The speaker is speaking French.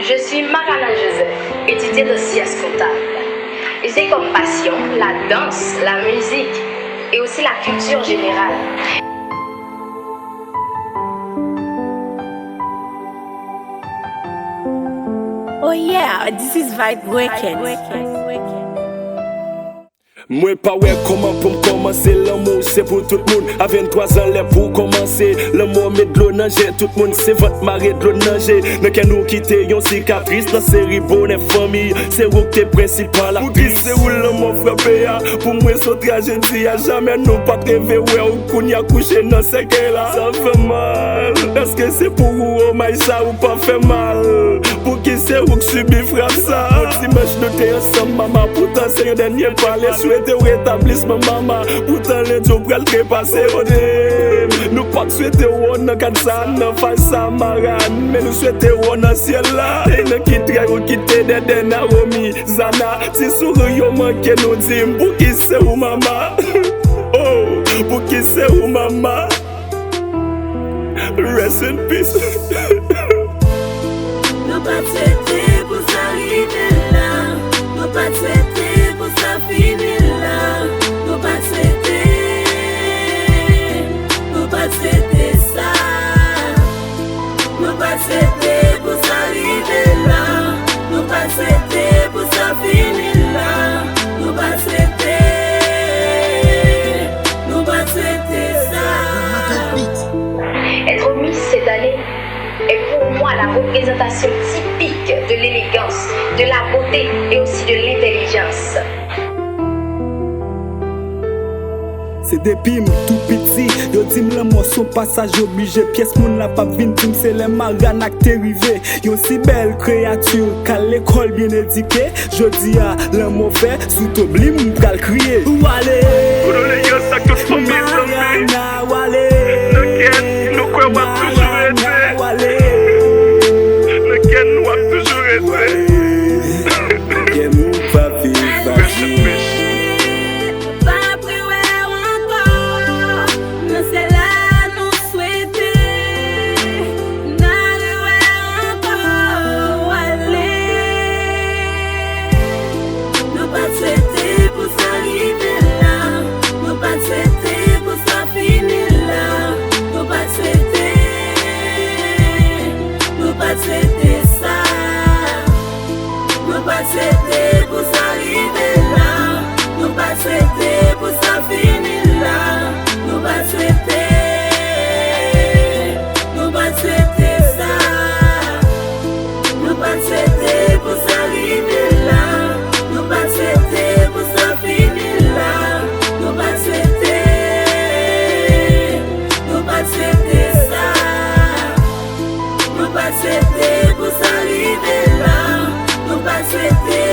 Je suis Mariana Joseph, étudiante de sciences comptables. J'ai comme passion la danse, la musique et aussi la culture générale. Oh yeah, this is Vibe Weekend. Moi pas ouais comment pour commencer l'amour c'est pour tout le monde. À 23 ans là pour commencer l'amour met de l'eau nager. Tout le monde c'est votre marée de l'eau nager. Ne qu'à nous quitter yon cicatrice dans série bonne famille. C'est où que t'es principal actrice. C'est où l'amour frappé ya. Pour moi c'est tragédie ya. Jamais nous pas rêver ouais ou qu'on y a couché dans ce qu'elle là. Ça fait mal. Est-ce que c'est pour vous oh my ça ou pas fait mal. Pour qui c'est où que subit frappe ça. Dimanche nous t'es ensemble maman. Pourtant c'est un dernier palais. Souhaiter au rétablissement maman. Pourtant les jours pour le trépasser au dé. Nous pas souhaiter on dans Kansan, dans Falsa Maran. Mais nous souhaiter on dans ciel là. Et nous quitter ou quitter des Naomi Zana. Si sourire yo manque nous dim. Pour qui c'est où maman. Oh, pour qui c'est où maman. Rest in peace. Nous pas souhaiter pour s'arriver là. Nous pas souhaiter pour ça finir là. Nous pas souhaiter. Nous pas souhaiter ça. Nous pas souhaiter pour s'arriver là. Nous pas souhaiter pour ça finir là. Nous pas souhaiter. Nous pas souhaiter ça. Être Miss cette année est pour moi la représentation typique de l'élégance, de la beauté et aussi de l'intelligence. C'est des pimes tout petit, yo dim le mot son passage obligé. Pièce moun la pas vin tim c'est les maranak t'es rivé. Yo si belle créature qu'à l'école bien éduquée. Je dis à le mauvais sous t'oblim pral crier. Wale Mariana Wale Nous quoi va toujours être. Wale Lequel nous a toujours été. Que nous pas vivre. Souhaiter pour s'arriver là, nous pas souhaiter pour ça finir là, nous pas souhaiter ça, nous pas souhaiter pour s'arriver là, nous pas souhaiter pour ça finir là, nous pas souhaiter ça, nous pas souhaiter pour s'arriver là. Nous pas souhaiter